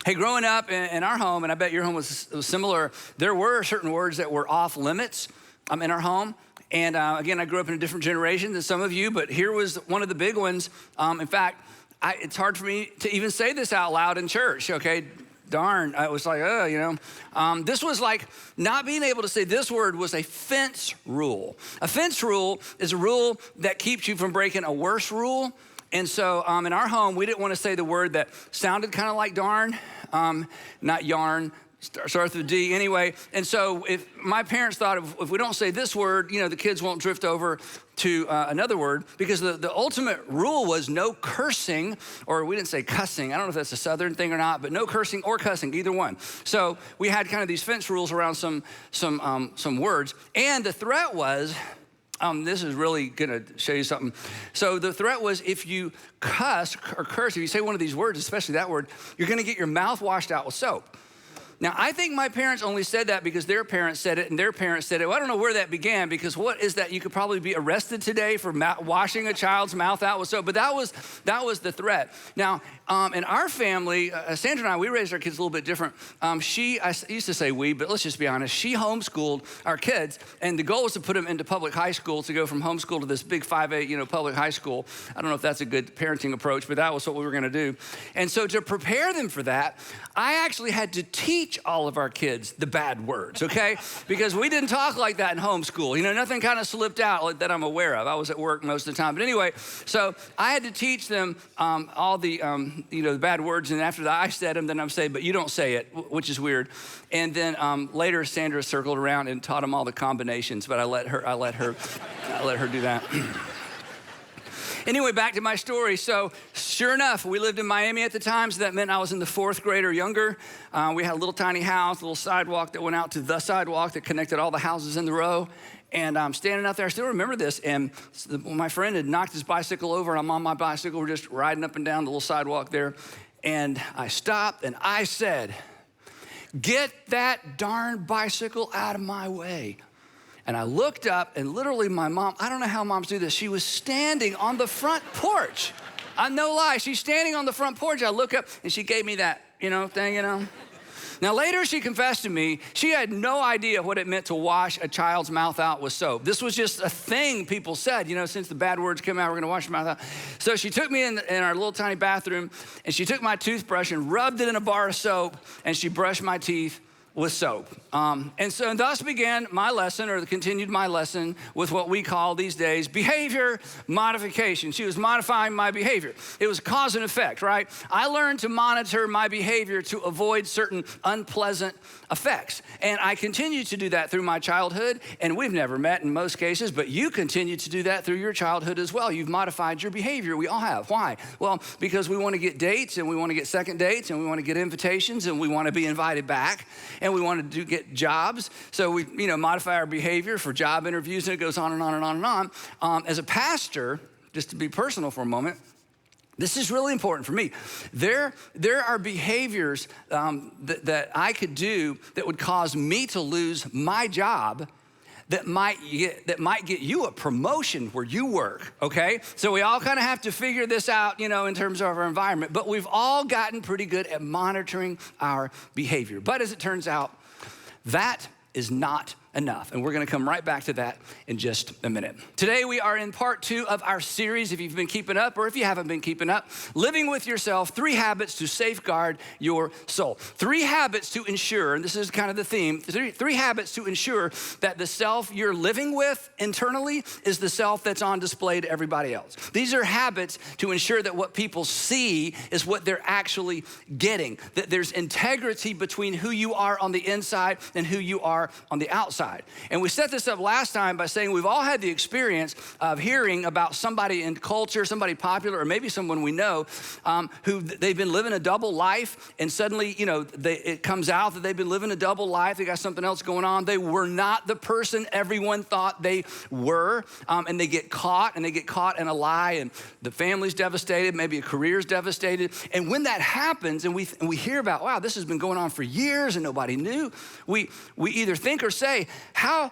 Hey, growing up in our home, and I bet your home was similar, there were certain words that were off limits in our home. And again, I grew up in a different generation than some of you, but here was one of the big ones. In fact, it's hard for me to even say this out loud in church, okay? Darn, I was like, this was like not being able to say this word was a fence rule. A fence rule is a rule that keeps you from breaking a worse rule. And so in our home, we didn't want to say the word that sounded kind of like darn, not yarn, starts with D anyway. And so if my parents thought if we don't say this word, the kids won't drift over to another word, because the ultimate rule was no cursing, or we didn't say cussing. I don't know if that's a Southern thing or not, but no cursing or cussing, either one. So we had kind of these fence rules around some words. And the threat was, this is really gonna show you something. So the threat was if you cuss or curse, if you say one of these words, especially that word, you're gonna get your mouth washed out with soap. Now, I think my parents only said that because their parents said it and their parents said it. Well, I don't know where that began, because what is that? You could probably be arrested today for washing a child's mouth out with soap, but that was the threat. Now, in our family, Sandra and I, we raised our kids a little bit different. I used to say we, but let's just be honest. She homeschooled our kids, and the goal was to put them into public high school, to go from homeschool to this big 5A, public high school. I don't know if that's a good parenting approach, but that was what we were gonna do. And so to prepare them for that, I actually had to teach all of our kids the bad words, okay? Because we didn't talk like that in homeschool. Nothing kind of slipped out that I'm aware of. I was at work most of the time. But anyway, so I had to teach them all the bad words, and after that I said them, then I'm saying, but you don't say it, which is weird. And then later Sandra circled around and taught them all the combinations, but I let her do that. Anyway, back to my story. So sure enough, we lived in Miami at the time, so that meant I was in the 4th grade or younger. We had a little tiny house, a little sidewalk that went out to the sidewalk that connected all the houses in the row. And I'm standing out there, I still remember this, and my friend had knocked his bicycle over, and I'm on my bicycle, we're just riding up and down the little sidewalk there. And I stopped and I said, "Get that darn bicycle out of my way." And I looked up, and literally my mom, I don't know how moms do this, she was standing on the front porch. No lie, she's standing on the front porch. I look up, and she gave me that, thing. Now later she confessed to me, she had no idea what it meant to wash a child's mouth out with soap. This was just a thing people said, since the bad words came out, we're gonna wash your mouth out. So she took me in our little tiny bathroom, and she took my toothbrush and rubbed it in a bar of soap, and she brushed my teeth with soap. And so thus began my lesson, or continued my lesson, with what we call these days behavior modification. She was modifying my behavior. It was cause and effect, right? I learned to monitor my behavior to avoid certain unpleasant effects. And I continued to do that through my childhood, and we've never met in most cases, but you continue to do that through your childhood as well. You've modified your behavior. We all have. Why? Well, because we want to get dates, and we want to get second dates, and we want to get invitations, and we want to be invited back, and we want to get jobs. So we, modify our behavior for job interviews, and it goes on and on and on and on. As a pastor, just to be personal for a moment, this is really important for me. There are behaviors that I could do that would cause me to lose my job that might get you a promotion where you work, okay? So we all kind of have to figure this out, in terms of our environment, but we've all gotten pretty good at monitoring our behavior. But as it turns out, that is not enough. And we're gonna come right back to that in just a minute. Today we are in part 2 of our series, if you've been keeping up, or if you haven't been keeping up, Living with Yourself, 3 habits to safeguard your soul. 3 habits to ensure, and this is kind of the theme, 3 habits to ensure that the self you're living with internally is the self that's on display to everybody else. These are habits to ensure that what people see is what they're actually getting, that there's integrity between who you are on the inside and who you are on the outside. And we set this up last time by saying we've all had the experience of hearing about somebody in culture, somebody popular, or maybe someone we know, who they've been living a double life, and suddenly, it comes out that they've been living a double life. They got something else going on. They were not the person everyone thought they were, and they get caught in a lie, and the family's devastated, maybe a career's devastated. And when that happens, and we hear about, wow, this has been going on for years and nobody knew, we either think or say, how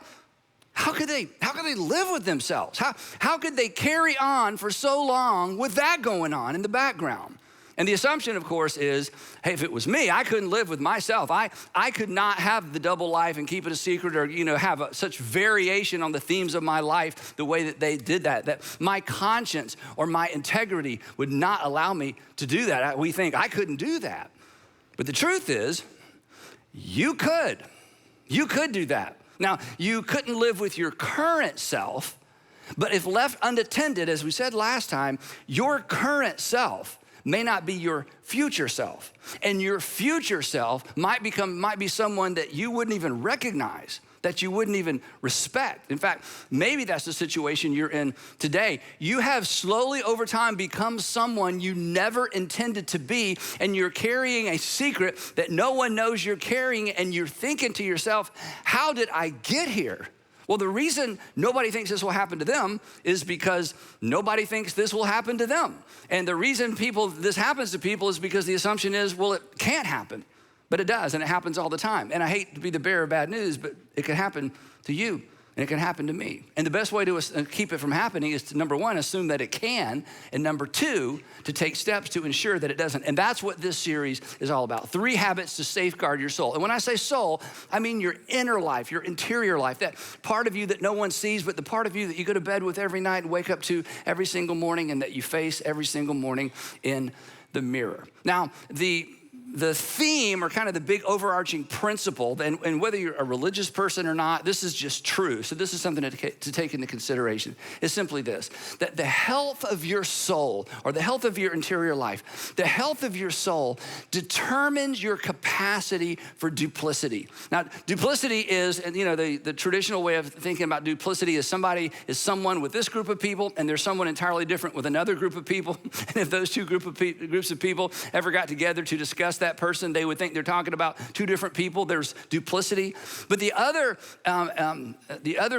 could they live with themselves? How could they carry on for so long with that going on in the background? And the assumption, of course, is, hey, if it was me, I couldn't live with myself. I could not have the double life and keep it a secret or, have such variation on the themes of my life the way that they did that my conscience or my integrity would not allow me to do that. We think I couldn't do that. But the truth is, you could. You could do that. Now, you couldn't live with your current self, but if left unattended, as we said last time, your current self may not be your future self. And your future self might be someone that you wouldn't even recognize, that you wouldn't even respect. In fact, maybe that's the situation you're in today. You have slowly over time become someone you never intended to be, and you're carrying a secret that no one knows you're carrying, and you're thinking to yourself, how did I get here? Well, the reason nobody thinks this will happen to them is because nobody thinks this will happen to them. And the reason this happens to people is because the assumption is, well, it can't happen. But it does, and it happens all the time. And I hate to be the bearer of bad news, but it can happen to you, and it can happen to me. And the best way to keep it from happening is to, number one, assume that it can, and number two, to take steps to ensure that it doesn't. And that's what this series is all about. 3 habits to safeguard your soul. And when I say soul, I mean your inner life, your interior life, that part of you that no one sees, but the part of you that you go to bed with every night and wake up to every single morning, and that you face every single morning in the mirror. Now, the theme, or kind of the big overarching principle, and whether you're a religious person or not, this is just true. So this is something to take into consideration. Is simply this, that the health of your soul, or the health of your interior life, the health of your soul determines your capacity for duplicity. Now, duplicity is, the traditional way of thinking about duplicity is someone with this group of people, and there's someone entirely different with another group of people. And if those two groups of people ever got together to discuss that person, they would think they're talking about 2 different people. There's duplicity. But the other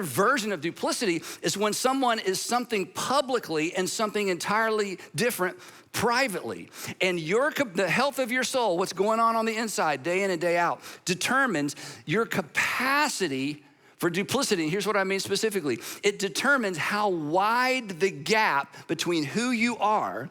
version of duplicity is when someone is something publicly and something entirely different privately. And the health of your soul, what's going on the inside, day in and day out, determines your capacity for duplicity. And here's what I mean specifically. It determines how wide the gap between who you are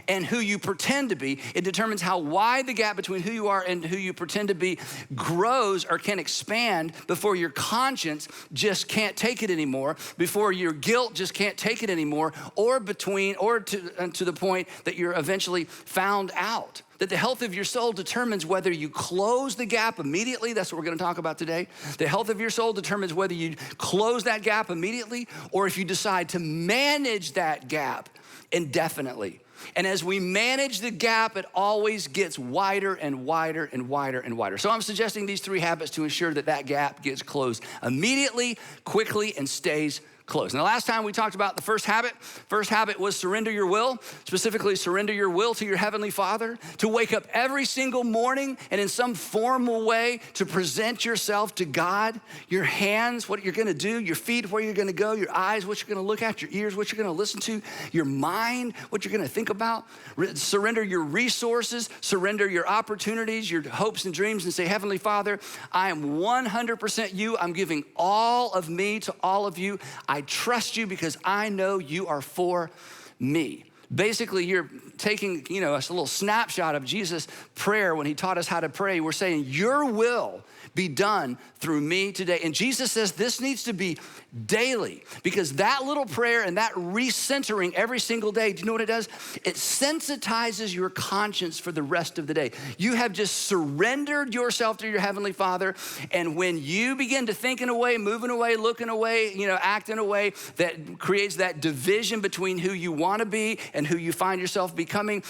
and who you pretend to be. It determines how wide the gap between who you are and who you pretend to be grows or can expand before your conscience just can't take it anymore, before your guilt just can't take it anymore, or to the point that you're eventually found out. That the health of your soul determines whether you close the gap immediately. That's what we're gonna talk about today. The health of your soul determines whether you close that gap immediately, or if you decide to manage that gap indefinitely. And as we manage the gap, it always gets wider and wider and wider and wider. So I'm suggesting these 3 habits to ensure that gap gets closed immediately, quickly, and stays closed. Now, last time we talked about the first habit was surrender your will, specifically surrender your will to your Heavenly Father, to wake up every single morning and in some formal way to present yourself to God, your hands, what you're gonna do, your feet, where you're gonna go, your eyes, what you're gonna look at, your ears, what you're gonna listen to, your mind, what you're gonna think about. Surrender your resources, surrender your opportunities, your hopes and dreams, and say, Heavenly Father, I am 100% you. I'm giving all of me to all of you. I trust you because I know you are for me. Basically, you're taking, a little snapshot of Jesus' prayer when he taught us how to pray. We're saying, your will be done through me today. And Jesus says this needs to be daily, because that little prayer and that recentering every single day, do you know what it does? It sensitizes your conscience for the rest of the day. You have just surrendered yourself to your Heavenly Father, and when you begin to think in a way, moving away, looking away, act in a way that creates that division between who you want to be and who you find yourself becoming,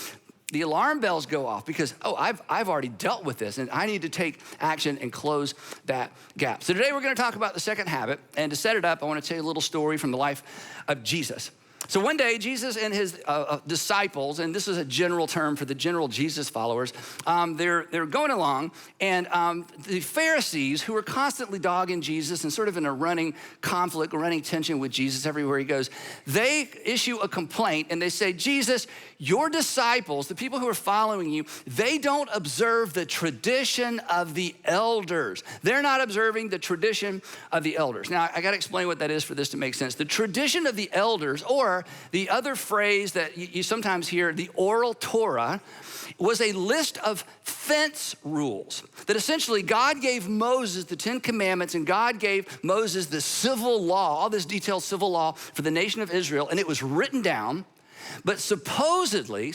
the alarm bells go off because, I've already dealt with this and I need to take action and close that gap. So today we're gonna talk about the second habit, and to set it up, I wanna tell you a little story from the life of Jesus. So one day, Jesus and his disciples, and this is a general term for the general Jesus followers, they're going along, and the Pharisees, who are constantly dogging Jesus and sort of in a running conflict, running tension with Jesus everywhere he goes, they issue a complaint and they say, Jesus, your disciples, the people who are following you, they don't observe the tradition of the elders. They're not observing the tradition of the elders. Now, I gotta explain what that is for this to make sense. The tradition of the elders, or the other phrase that you sometimes hear, the oral Torah, was a list of fence rules that essentially God gave Moses the 10 Commandments, and God gave Moses the civil law, all this detailed civil law for the nation of Israel, and it was written down. But supposedly,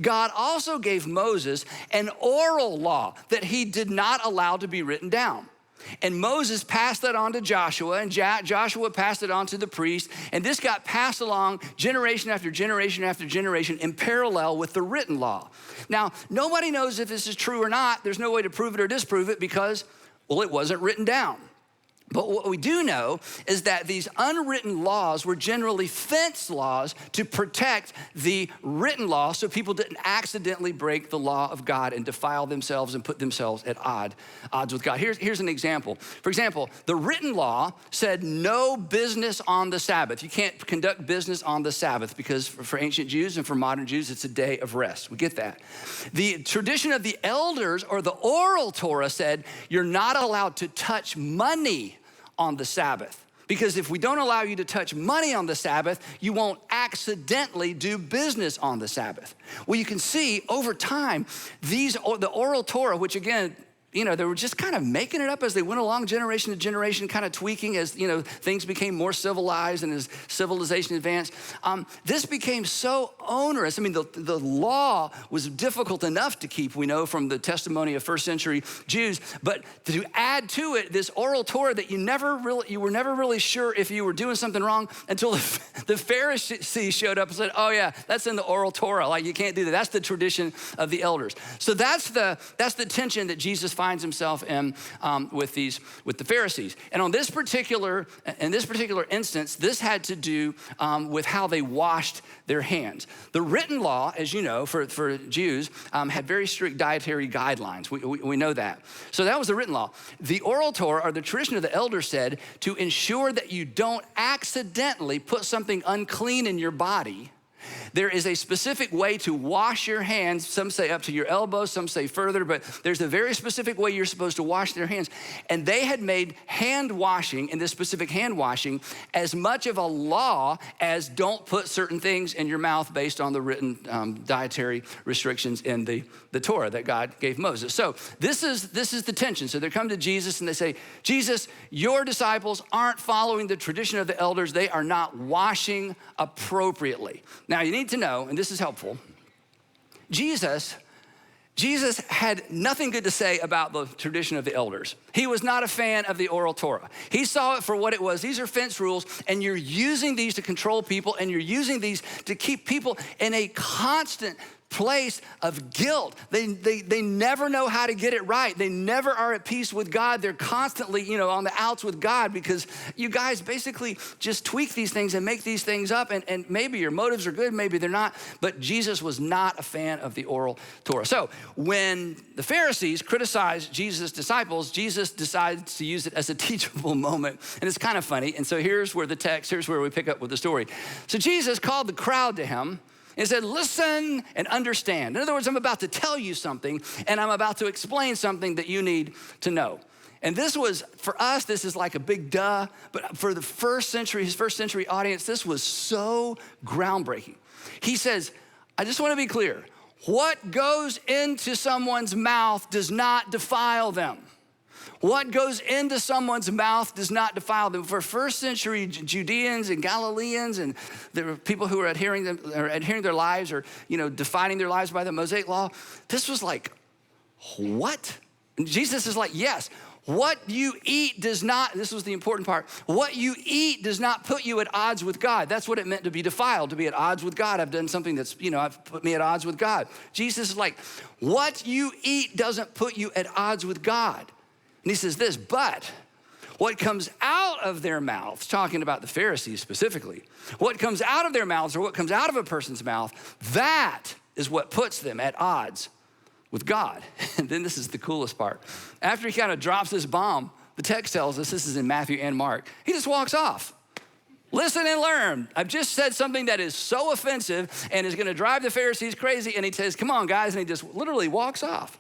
God also gave Moses an oral law that he did not allow to be written down. And Moses passed that on to Joshua, and Joshua passed it on to the priest, and this got passed along generation after generation after generation in parallel with the written law. Now, nobody knows if this is true or not. There's no way to prove it or disprove it because, well, it wasn't written down. But what we do know is that these unwritten laws were generally fence laws to protect the written law so people didn't accidentally break the law of God and defile themselves and put themselves at odds with God. Here's an example. For example, the written law said no business on the Sabbath. You can't conduct business on the Sabbath because for ancient Jews and for modern Jews, it's a day of rest. We get that. The tradition of the elders or the oral Torah said you're not allowed to touch money on the Sabbath. Because if we don't allow you to touch money on the Sabbath, you won't accidentally do business on the Sabbath. Well, you can see over time, the oral Torah, which again, they were just kind of making it up as they went along generation to generation, kind of tweaking as, things became more civilized and as civilization advanced. This became so onerous. I mean, the law was difficult enough to keep, we know from the testimony of first century Jews, but to add to it this oral Torah that you were never really sure if you were doing something wrong until the Pharisees showed up and said, oh yeah, that's in the oral Torah. Like you can't do that. That's the tradition of the elders. So that's the tension that Jesus finds himself in with the Pharisees. And in this particular instance, this had to do with how they washed their hands. The written law, as you know, for Jews, had very strict dietary guidelines. We know that. So that was the written law. The oral Torah, or the tradition of the elders, said to ensure that you don't accidentally put something unclean in your body, there is a specific way to wash your hands. Some say up to your elbows, some say further, but there's a very specific way you're supposed to wash their hands. And they had made hand washing, and this specific hand washing, as much of a law as don't put certain things in your mouth based on the written dietary restrictions in the Torah that God gave Moses. So this is the tension. So they come to Jesus and they say, Jesus, your disciples aren't following the tradition of the elders. They are not washing appropriately. Now you need to know, and this is helpful, Jesus had nothing good to say about the tradition of the elders. He was not a fan of the oral Torah. He saw it for what it was. These are fence rules, and you're using these to control people, and you're using these to keep people in a constant place of guilt. They never know how to get it right. They never are at peace with God. They're constantly, on the outs with God because you guys basically just tweak these things and make these things up, and maybe your motives are good, maybe they're not, but Jesus was not a fan of the oral Torah. So when the Pharisees criticized Jesus' disciples, Jesus decides to use it as a teachable moment, and it's kind of funny, and so here's where we pick up with the story. So Jesus called the crowd to him and said, listen and understand. In other words, I'm about to tell you something, and I'm about to explain something that you need to know. And this was, for us, this is like a big duh, but for his first century audience, this was so groundbreaking. He says, I just want to be clear. What goes into someone's mouth does not defile them. What goes into someone's mouth does not defile them. For first century Judeans and Galileans and the people who are adhering their lives or defining their lives by the Mosaic law, this was like, what? And Jesus is like, yes. What you eat does not, this was the important part, what you eat does not put you at odds with God. That's what it meant to be defiled, to be at odds with God. I've done something that's, I've put me at odds with God. Jesus is like, what you eat doesn't put you at odds with God. And he says this, but what comes out of their mouths, talking about the Pharisees specifically, what comes out of their mouths or what comes out of a person's mouth, that is what puts them at odds with God. And then this is the coolest part. After he kind of drops this bomb, the text tells us, this is in Matthew and Mark, he just walks off. Listen and learn. I've just said something that is so offensive and is gonna drive the Pharisees crazy. And he says, come on guys. And he just literally walks off.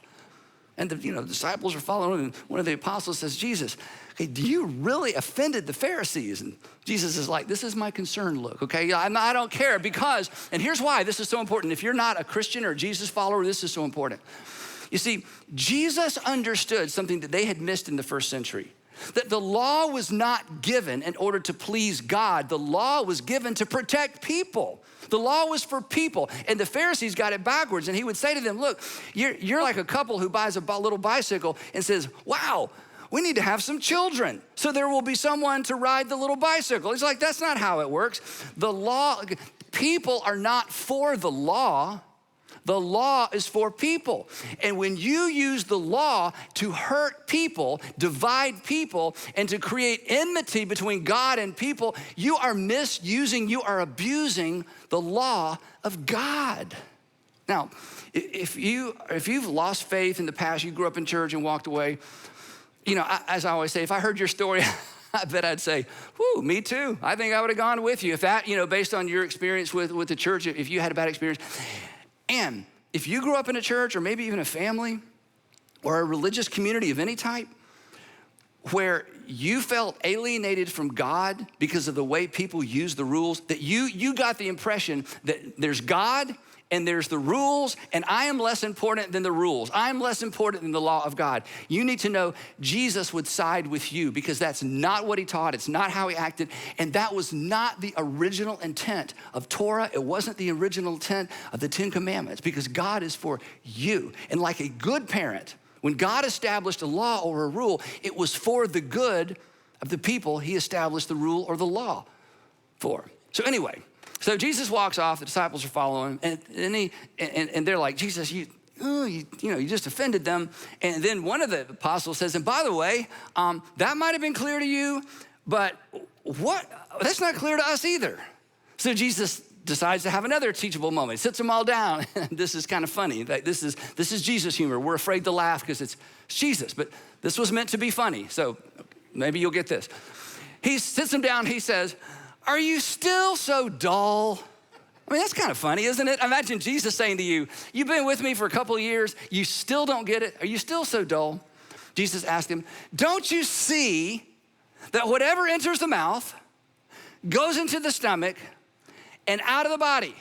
And the disciples are following, and one of the apostles says, Jesus, okay, do you really offended the Pharisees? And Jesus is like, this is my concern, look, okay? I don't care because, and here's why this is so important. If you're not a Christian or a Jesus follower, this is so important. You see, Jesus understood something that they had missed in the first century, that the law was not given in order to please God. The law was given to protect people. The law was for people, and the Pharisees got it backwards. And he would say to them, look, you're like a couple who buys a little bicycle and says, wow, we need to have some children so there will be someone to ride the little bicycle. He's like, that's not how it works. The law, people are not for the law. The law is for people. And when you use the law to hurt people, divide people, and to create enmity between God and people, you are misusing, you are abusing the law of God. Now, if you've lost faith in the past, you grew up in church and walked away, as I always say, if I heard your story, I bet I'd say, whoo, me too. I think I would have gone with you. If that, based on your experience with the church, if you had a bad experience. And if you grew up in a church or maybe even a family or a religious community of any type where you felt alienated from God because of the way people use the rules, that you got the impression that there's God and there's the rules, and I am less important than the rules. I'm less important than the law of God. You need to know Jesus would side with you because that's not what he taught. It's not how he acted. And that was not the original intent of Torah. It wasn't the original intent of the 10 Commandments because God is for you. And like a good parent, when God established a law or a rule, it was for the good of the people he established the rule or the law for. So anyway, so Jesus walks off, the disciples are following, and they're like, Jesus, you just offended them. And then one of the apostles says, and by the way, that might have been clear to you, but that's not clear to us either. So Jesus decides to have another teachable moment. He sits them all down. This is kind of funny. This is Jesus humor. We're afraid to laugh because it's Jesus, but this was meant to be funny. So maybe you'll get this. He sits them down, he says, are you still so dull? I mean, that's kind of funny, isn't it? Imagine Jesus saying to you, you've been with me for a couple of years, you still don't get it? Are you still so dull? Jesus asked him, don't you see that whatever enters the mouth goes into the stomach and out of the body?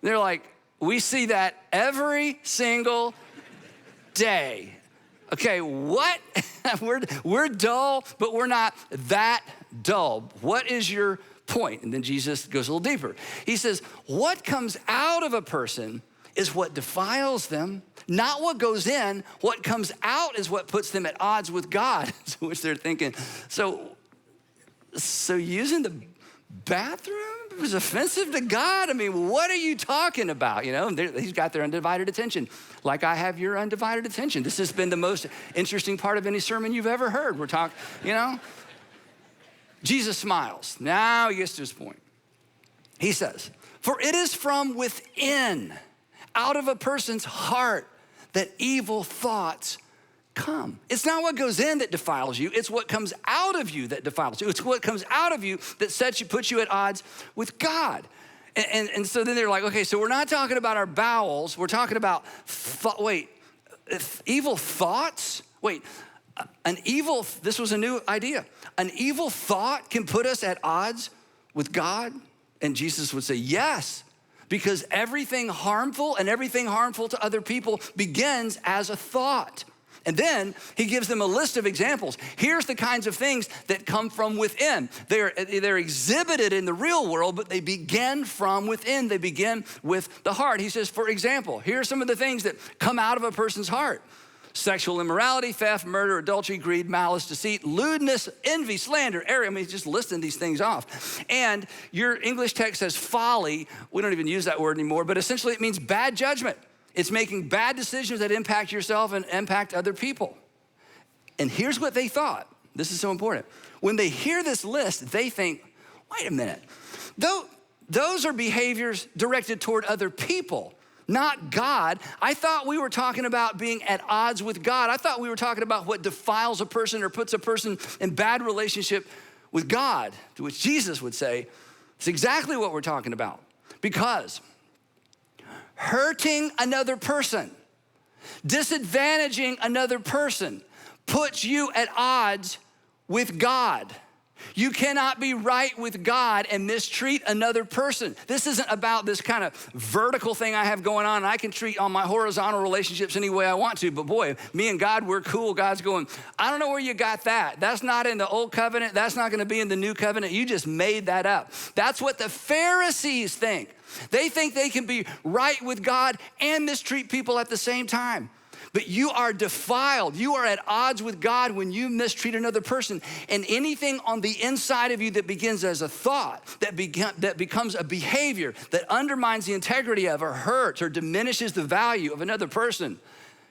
They're like, we see that every single day. Okay, what? we're dull, but we're not that dull. What is your point? And then Jesus goes a little deeper. He says, what comes out of a person is what defiles them, not what goes in. What comes out is what puts them at odds with God, which they're thinking. So using the bathroom was offensive to God? I mean, what are you talking about? He's got their undivided attention, like I have your undivided attention. This has been the most interesting part of any sermon you've ever heard. We're talking, Jesus smiles. Now he gets to his point. He says, for it is from within, out of a person's heart, that evil thoughts come. It's not what goes in that defiles you. It's what comes out of you that defiles you. It's what comes out of you that puts you at odds with God. And so then they're like, okay, so we're not talking about our bowels. We're talking about, evil thoughts? This was a new idea. An evil thought can put us at odds with God? And Jesus would say, yes, because everything harmful and everything harmful to other people begins as a thought. And then he gives them a list of examples. Here's the kinds of things that come from within. They're exhibited in the real world, but they begin from within. They begin with the heart. He says, for example, here are some of the things that come out of a person's heart. Sexual immorality, theft, murder, adultery, greed, malice, deceit, lewdness, envy, slander, arrogance. I mean, he's just listing these things off. And your English text says folly. We don't even use that word anymore, but essentially it means bad judgment. It's making bad decisions that impact yourself and impact other people. And here's what they thought. This is so important. When they hear this list, they think, wait a minute. Those are behaviors directed toward other people, not God. I thought we were talking about being at odds with God. I thought we were talking about what defiles a person or puts a person in bad relationship with God, to which Jesus would say, it's exactly what we're talking about. Because hurting another person Disadvantaging another person puts you at odds with God. You cannot be right with God and mistreat another person. This isn't about this kind of vertical thing I have going on. I can treat all my horizontal relationships any way I want to, but boy, me and God, we're cool. God's going, I don't know where you got that. That's not in the old covenant. That's not gonna be in the new covenant. You just made that up. That's what the Pharisees think. They think they can be right with God and mistreat people at the same time. But you are defiled. You are at odds with God when you mistreat another person. And anything on the inside of you that begins as a thought, that becomes a behavior that undermines the integrity of or hurts or diminishes the value of another person,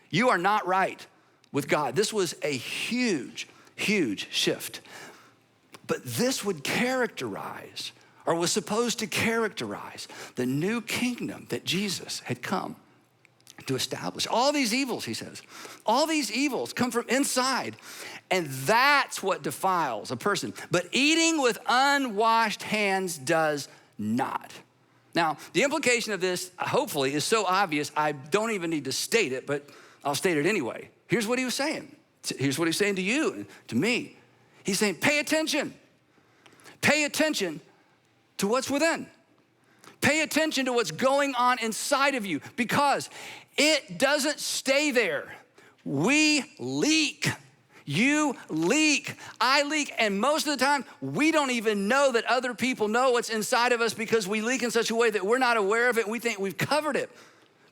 you are not right with God. This was a huge, huge shift. But this would characterize, or was supposed to characterize, the new kingdom that Jesus had come to establish. All these evils, he says, all these evils come from inside, and that's what defiles a person. But eating with unwashed hands does not. Now, the implication of this, hopefully, is so obvious, I don't even need to state it, but I'll state it anyway. Here's what he was saying. Here's what he's saying to you and to me. He's saying, pay attention. Pay attention to what's within. Pay attention to what's going on inside of you, because it doesn't stay there. We leak. You leak. I leak. And most of the time, we don't even know that other people know what's inside of us, because we leak in such a way that we're not aware of it. We think we've covered it.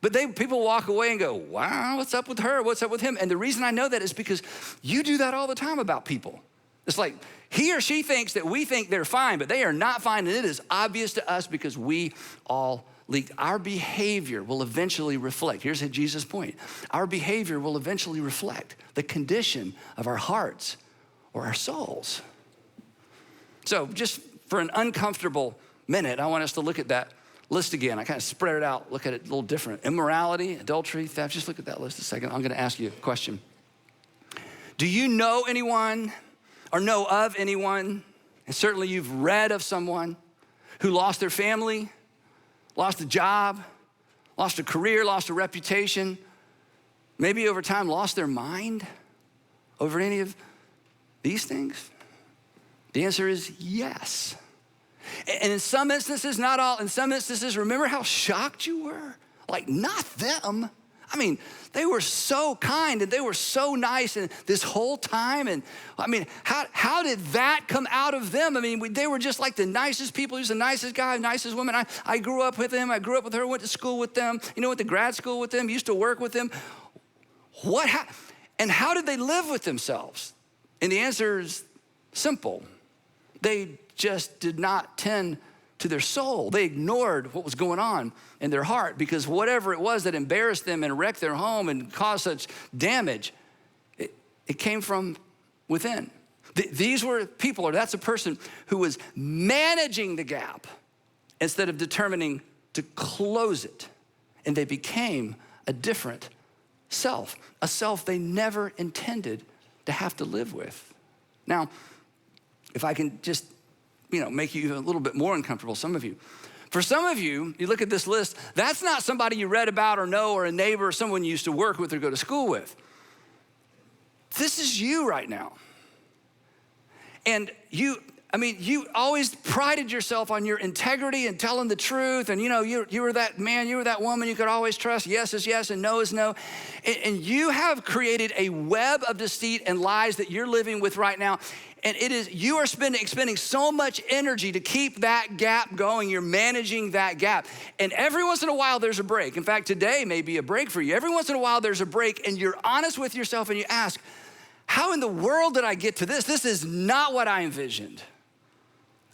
But people walk away and go, wow, what's up with her? What's up with him? And the reason I know that is because you do that all the time about people. It's like he or she thinks that we think they're fine, but they are not fine. And it is obvious to us because we all leak. Our behavior will eventually reflect. Here's Jesus' point. Our behavior will eventually reflect the condition of our hearts or our souls. So just for an uncomfortable minute, I want us to look at that list again. I kind of spread it out, look at it a little different. Immorality, adultery, theft. Just look at that list a second. I'm going to ask you a question. Do you know anyone or know of anyone, and certainly you've read of someone who lost their family, lost a job, lost a career, lost a reputation, maybe over time lost their mind over any of these things? The answer is yes. And in some instances, not all, in some instances, remember how shocked you were? Like, not them. I mean, they were so kind and they were so nice and this whole time. And I mean, how did that come out of them? I mean, they were just like the nicest people. He was the nicest guy, nicest woman. I grew up with him. I grew up with her, went to school with them, went to grad school with them, used to work with them. And how did they live with themselves? And the answer is simple. They just did not tend to their soul. They ignored what was going on in their heart, because whatever it was that embarrassed them and wrecked their home and caused such damage, it came from within. These were people, or that's a person who was managing the gap instead of determining to close it. And they became a different self, a self they never intended to have to live with. Now, if I can just make you a little bit more uncomfortable, some of you. For some of you, you look at this list, that's not somebody you read about or know, or a neighbor or someone you used to work with or go to school with. This is you right now. And you always prided yourself on your integrity and telling the truth. And you were that man, you were that woman you could always trust. Yes is yes and no is no. And you have created a web of deceit and lies that you're living with right now. And you are expending so much energy to keep that gap going. You're managing that gap. And every once in a while, there's a break. In fact, today may be a break for you. Every once in a while, there's a break, and you're honest with yourself, and you ask, how in the world did I get to this? This is not what I envisioned.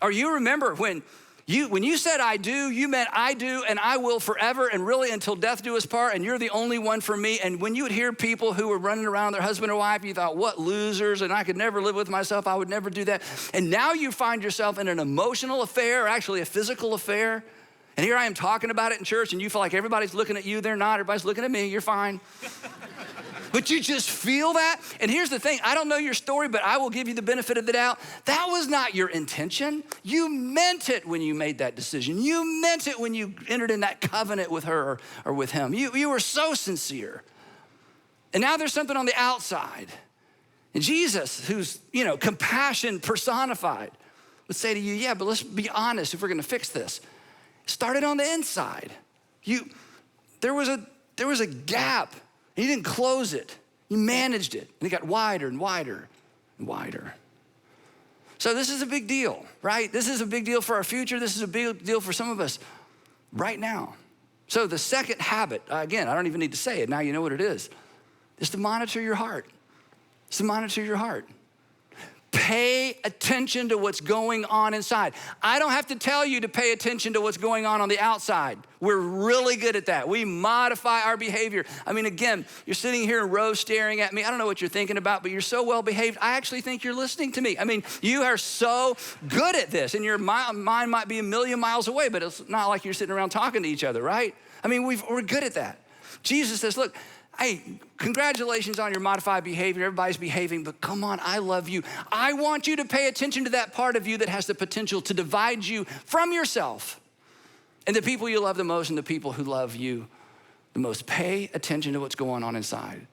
Or you remember when you said I do, you meant I do and I will forever, and really until death do us part, and you're the only one for me. And when you would hear people who were running around their husband or wife, you thought, what losers, and I could never live with myself, I would never do that. And now you find yourself in an emotional affair, or actually a physical affair. And here I am talking about it in church, and you feel like everybody's looking at you. They're not, everybody's looking at me, you're fine. But you just feel that. And here's the thing, I don't know your story, but I will give you the benefit of the doubt. That was not your intention. You meant it when you made that decision. You meant it when you entered in that covenant with her or with him. You were so sincere. And now there's something on the outside. And Jesus, who's, compassion personified, would say to you, yeah, but let's be honest if we're gonna fix this. Started on the inside. There was a gap, and you didn't close it. You managed it, and it got wider and wider and wider. So this is a big deal, right? This is a big deal for our future. This is a big deal for some of us right now. So the second habit, again, I don't even need to say it. Now you know what it is to monitor your heart. It's to monitor your heart. Pay attention to what's going on inside. I don't have to tell you to pay attention to what's going on the outside. We're really good at that. We modify our behavior. I mean, again, you're sitting here in rows staring at me. I don't know what you're thinking about, but you're so well behaved. I actually think you're listening to me. I mean, you are so good at this, and your mind might be a million miles away, but it's not like you're sitting around talking to each other, right? I mean, we're good at that. Jesus says, look, hey, congratulations on your modified behavior. Everybody's behaving, but come on, I love you. I want you to pay attention to that part of you that has the potential to divide you from yourself and the people you love the most and the people who love you the most. Pay attention to what's going on inside.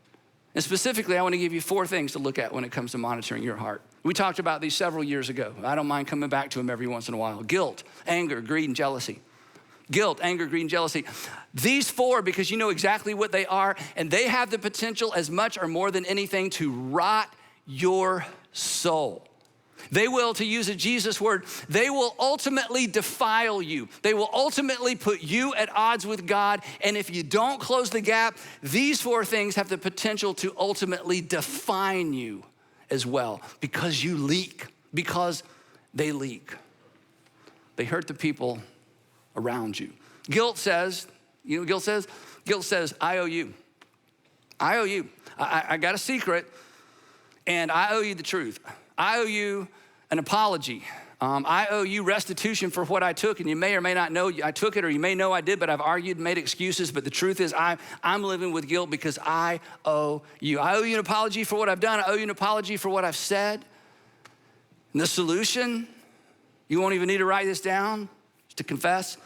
And specifically, I want to give you 4 things to look at when it comes to monitoring your heart. We talked about these several years ago. I don't mind coming back to them every once in a while. Guilt, anger, greed, and jealousy. Guilt, anger, greed, and jealousy. These 4, because you know exactly what they are, and they have the potential as much or more than anything to rot your soul. They will, to use a Jesus word, they will ultimately defile you. They will ultimately put you at odds with God, and if you don't close the gap, these 4 things have the potential to ultimately define you as well, because you leak, because they leak. They hurt the people around you. Guilt says, you know what guilt says? Guilt says, I owe you. I owe you. I got a secret, and I owe you the truth. I owe you an apology. I owe you restitution for what I took, and you may or may not know I took it, or you may know I did, but I've argued and made excuses, but the truth is I'm living with guilt because I owe you. I owe you an apology for what I've done. I owe you an apology for what I've said. And the solution, you won't even need to write this down, is to confess.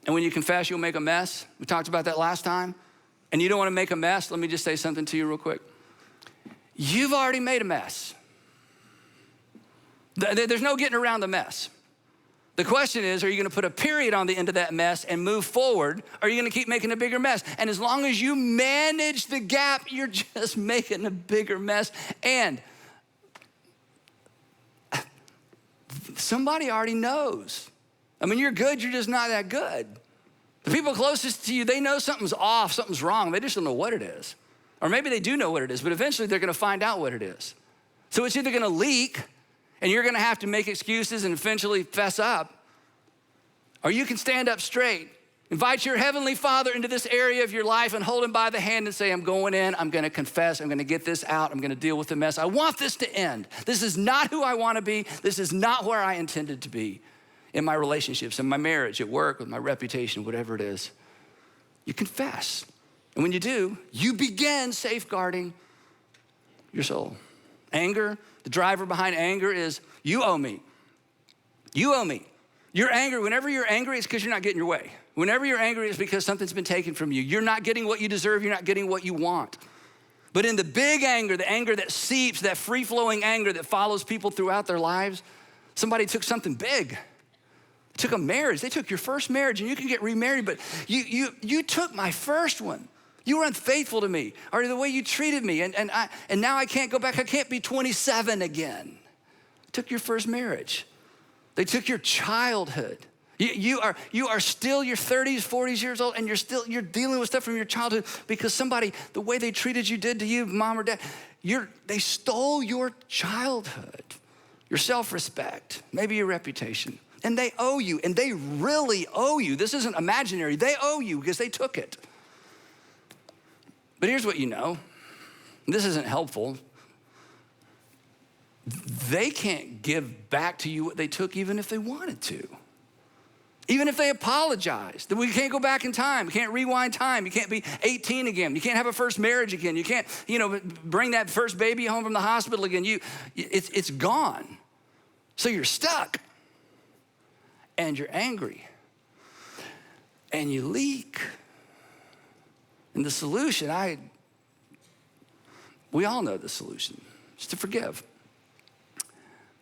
And when you confess, you'll make a mess. We talked about that last time. And you don't want to make a mess. Let me just say something to you real quick. You've already made a mess. There's no getting around the mess. The question is, are you going to put a period on the end of that mess and move forward? Or are you going to keep making a bigger mess? And as long as you manage the gap, you're just making a bigger mess. And somebody already knows. I mean, you're good, you're just not that good. The people closest to you, they know something's off, something's wrong. They just don't know what it is. Or maybe they do know what it is, but eventually they're gonna find out what it is. So it's either gonna leak, and you're gonna have to make excuses and eventually fess up, or you can stand up straight, invite your heavenly Father into this area of your life and hold him by the hand and say, I'm going in, I'm gonna confess, I'm gonna get this out, I'm gonna deal with the mess. I want this to end. This is not who I wanna be. This is not where I intended to be in my relationships, in my marriage, at work, with my reputation, whatever it is. You confess. And when you do, you begin safeguarding your soul. Anger, the driver behind anger is, you owe me. You owe me. You're angry. Whenever you're angry, it's because you're not getting your way. Whenever you're angry, it's because something's been taken from you. You're not getting what you deserve. You're not getting what you want. But in the big anger, the anger that seeps, that free-flowing anger that follows people throughout their lives, somebody took something big. They took a marriage. They took your first marriage, and you can get remarried, but you took my first one. You were unfaithful to me, or the way you treated me, and now I can't go back. I can't be 27 again. Took your first marriage. They took your childhood. You are still your 30s, 40s years old, and you're dealing with stuff from your childhood because somebody, the way they treated you, did to you, mom or dad, they stole your childhood, your self-respect, maybe your reputation. And they owe you, and they really owe you. This isn't imaginary. They owe you because they took it. But here's what you know. This isn't helpful. They can't give back to you what they took even if they wanted to. Even if they apologized. We can't go back in time. We can't rewind time. You can't be 18 again. You can't have a first marriage again. You can't, bring that first baby home from the hospital again. It's gone. So you're stuck. And you're angry, and you leak. And the solution, I We all know the solution. It's to forgive.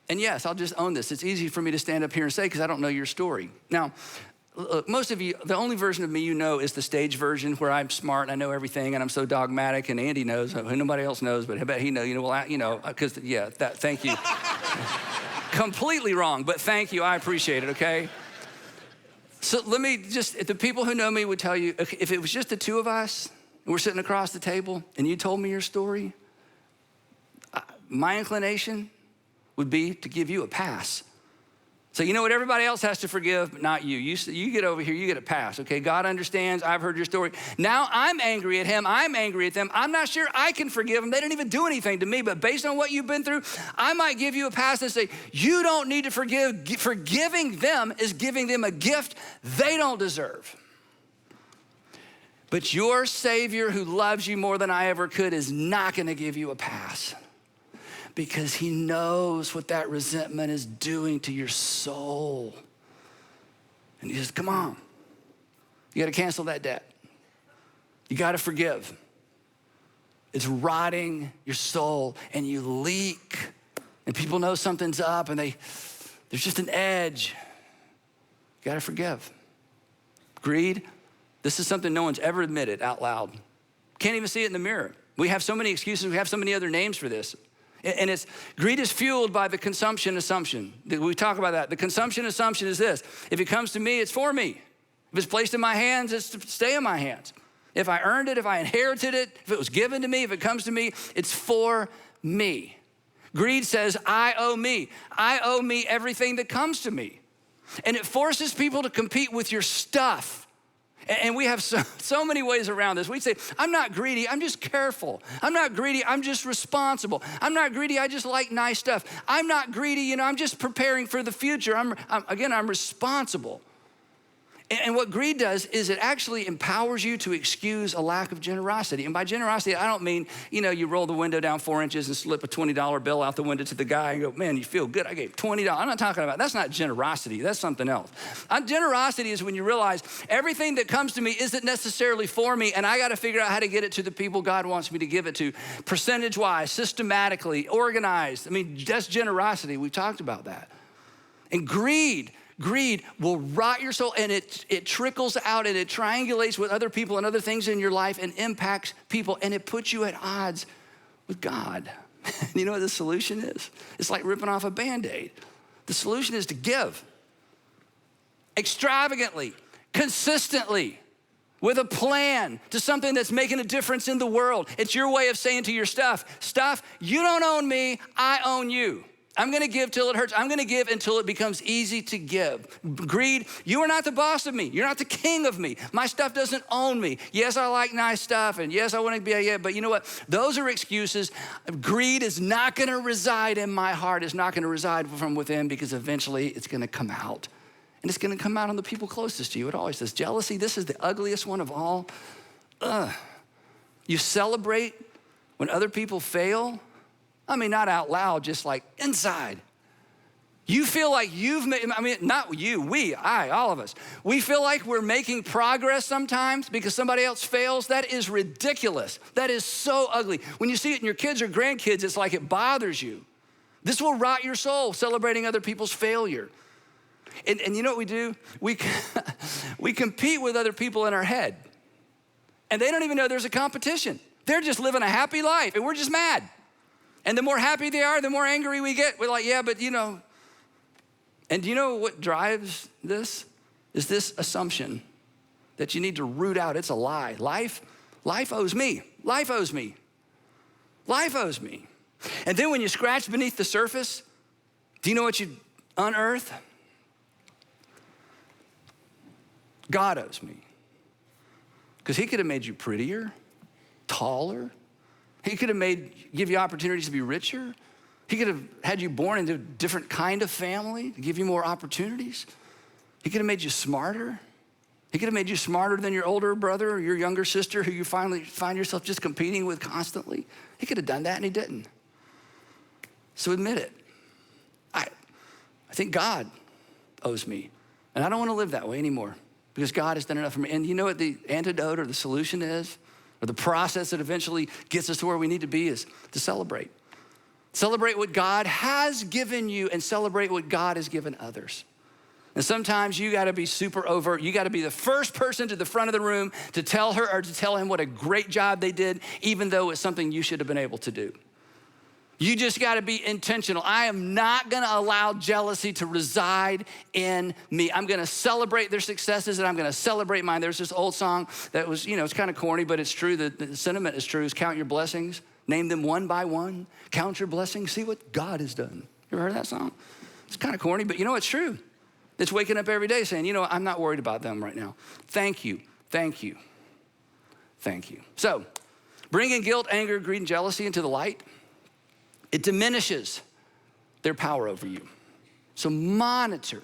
And yes, I'll just own this. It's easy for me to stand up here and say because I don't know your story. Now, look, most of you, the only version of me you know is the stage version where I'm smart and I know everything and I'm so dogmatic and Andy knows, who nobody else knows, but I bet he knows, because, thank you. Completely wrong, but thank you, I appreciate it, okay? So let me just, the people who know me would tell you, if it was just the two of us, and we're sitting across the table and you told me your story, my inclination would be to give you a pass. So you know what, everybody else has to forgive, but not you. You get over here, you get a pass, okay? God understands, I've heard your story. Now I'm angry at him, I'm angry at them. I'm not sure I can forgive them. They didn't even do anything to me, but based on what you've been through, I might give you a pass and say, you don't need to forgive. Forgiving them is giving them a gift they don't deserve. But your Savior who loves you more than I ever could is not gonna give you a pass, because he knows what that resentment is doing to your soul. And he says, come on, you gotta cancel that debt. You gotta forgive. It's rotting your soul and you leak and people know something's up and there's just an edge. You gotta forgive. Greed, this is something no one's ever admitted out loud. Can't even see it in the mirror. We have so many excuses, we have so many other names for this. And greed is fueled by the consumption assumption. We talk about that. The consumption assumption is this: if it comes to me, it's for me. If it's placed in my hands, it's to stay in my hands. If I earned it, if I inherited it, if it was given to me, if it comes to me, it's for me. Greed says, I owe me. I owe me everything that comes to me. And it forces people to compete with your stuff. And we have so many ways around this. We say, I'm not greedy, I'm just careful. I'm not greedy, I'm just responsible. I'm not greedy, I just like nice stuff. I'm not greedy, I'm just preparing for the future. I'm responsible. And what greed does is it actually empowers you to excuse a lack of generosity. And by generosity, I don't mean, you roll the window down 4 inches and slip a $20 bill out the window to the guy and go, man, you feel good, I gave $20. I'm not talking about, that's not generosity, that's something else. Generosity is when you realize everything that comes to me isn't necessarily for me and I gotta figure out how to get it to the people God wants me to give it to, percentage-wise, systematically, organized. That's generosity, we talked about that. And greed will rot your soul, and it trickles out and it triangulates with other people and other things in your life and impacts people, and it puts you at odds with God. You know what the solution is? It's like ripping off a Band-Aid. The solution is to give extravagantly, consistently, with a plan to something that's making a difference in the world. It's your way of saying to your stuff, you don't own me, I own you. I'm gonna give till it hurts. I'm gonna give until it becomes easy to give. Greed, you are not the boss of me. You're not the king of me. My stuff doesn't own me. Yes, I like nice stuff, and yes, I wanna be, but you know what? Those are excuses. Greed is not gonna reside in my heart. It's not gonna reside from within, because eventually it's gonna come out. And it's gonna come out on the people closest to you. It always does. Jealousy, this is the ugliest one of all. You celebrate when other people fail. Not out loud, just like inside. You feel like you've made, not you, all of us. We feel like we're making progress sometimes because somebody else fails. That is ridiculous. That is so ugly. When you see it in your kids or grandkids, it's like it bothers you. This will rot your soul, celebrating other people's failure. And you know what we do? We compete with other people in our head. And they don't even know there's a competition. They're just living a happy life, and we're just mad. And the more happy they are, the more angry we get. We're like, yeah, but And do you know what drives this? Is this assumption that you need to root out. It's a lie. Life owes me. Life owes me. Life owes me. And then when you scratch beneath the surface, do you know what you unearth? God owes me. Because he could have made you prettier, taller. He could have give you opportunities to be richer. He could have had you born into a different kind of family to give you more opportunities. He could have made you smarter. He could have made you smarter than your older brother or your younger sister who you finally find yourself just competing with constantly. He could have done that and he didn't. So admit it. I think God owes me. And I don't want to live that way anymore because God has done enough for me. And you know what the antidote or the solution is? or the process that eventually gets us to where we need to be is to celebrate. Celebrate what God has given you and celebrate what God has given others. And sometimes you gotta be super overt. You gotta be the first person to the front of the room to tell her or to tell him what a great job they did, even though it's something you should have been able to do. You just gotta be intentional. I am not gonna allow jealousy to reside in me. I'm gonna celebrate their successes and I'm gonna celebrate mine. There's this old song that was, it's kind of corny, but it's true. The sentiment is true, is count your blessings, name them one by one, count your blessings, see what God has done. You ever heard that song? It's kind of corny, but it's true. It's waking up every day saying, I'm not worried about them right now. Thank you, thank you, thank you. So, bringing guilt, anger, greed, and jealousy into the light, it diminishes their power over you. So monitor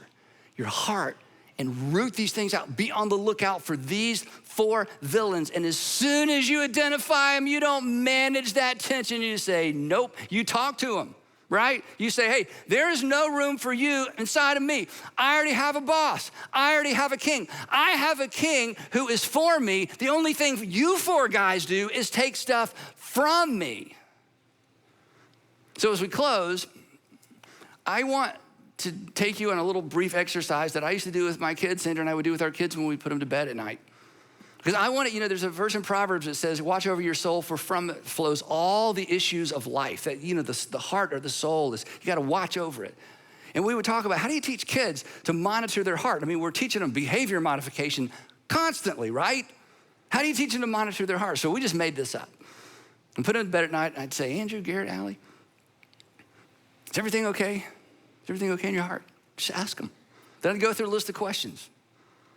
your heart and root these things out. Be on the lookout for these 4 villains. And as soon as you identify them, you don't manage that tension. You say, nope, you talk to them. Right? You say, hey, there is no room for you inside of me. I already have a boss. I already have a king. I have a king who is for me. The only thing you 4 guys do is take stuff from me. So as we close, I want to take you on a little brief exercise that I used to do with my kids. Sandra and I would do with our kids when we put them to bed at night. Because I want to, there's a verse in Proverbs that says, watch over your soul, for from it flows all the issues of life. That, the heart or the soul is, you got to watch over it. And we would talk about, how do you teach kids to monitor their heart? I mean, we're teaching them behavior modification constantly, right? How do you teach them to monitor their heart? So we just made this up. And put them to bed at night, and I'd say, Andrew, Garrett, Allie, is everything okay? Is everything okay in your heart? Just ask them. Then I'd go through a list of questions.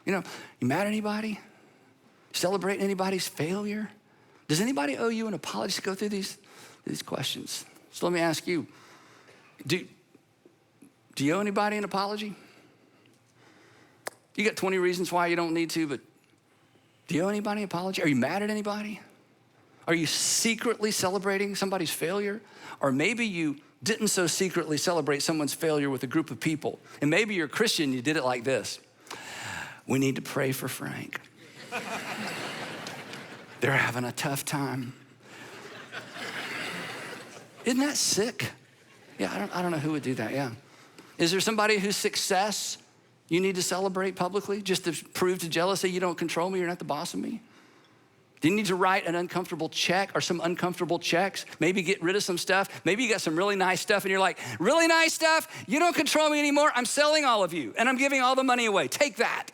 You mad at anybody? Celebrate anybody's failure? Does anybody owe you an apology? To go through these questions. So let me ask you, do you owe anybody an apology? You got 20 reasons why you don't need to, but do you owe anybody an apology? Are you mad at anybody? Are you secretly celebrating somebody's failure? Or maybe you didn't so secretly celebrate someone's failure with a group of people. And maybe you're a Christian, you did it like this. We need to pray for Frank. They're having a tough time. Isn't that sick? Yeah, I don't know who would do that, yeah. Is there somebody whose success you need to celebrate publicly just to prove to jealousy you don't control me, you're not the boss of me? Do you need to write an uncomfortable check or some uncomfortable checks? Maybe get rid of some stuff. Maybe you got some really nice stuff and you're like, really nice stuff? You don't control me anymore. I'm selling all of you and I'm giving all the money away. Take that.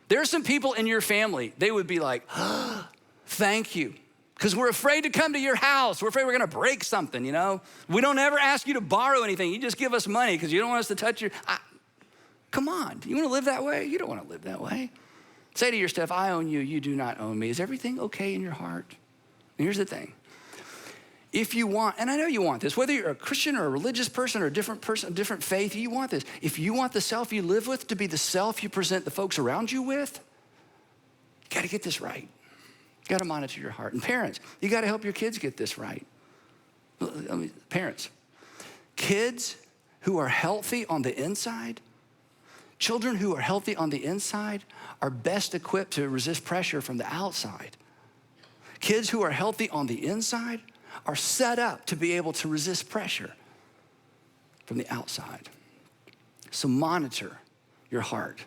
There are some people in your family, they would be like, oh, thank you. Because we're afraid to come to your house. We're afraid we're gonna break something, We don't ever ask you to borrow anything. You just give us money because you don't want us to touch your, come on, you wanna live that way? You don't wanna live that way. Say to your stuff, I own you, you do not own me. Is everything okay in your heart? And here's the thing. If you want, and I know you want this, whether you're a Christian or a religious person or a different person, different faith, you want this. If you want the self you live with to be the self you present the folks around you with, you gotta get this right. You gotta monitor your heart. And parents, you gotta help your kids get this right. Parents, kids who are healthy on the inside, children who are healthy on the inside are best equipped to resist pressure from the outside. Kids who are healthy on the inside are set up to be able to resist pressure from the outside. So monitor your heart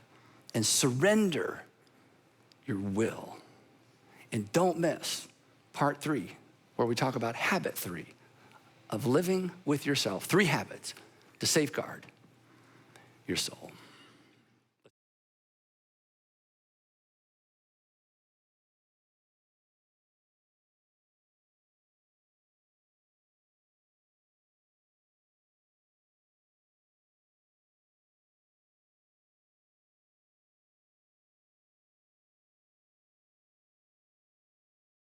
and surrender your will. And don't miss part 3, where we talk about habit 3 of living with yourself. 3 habits to safeguard your soul.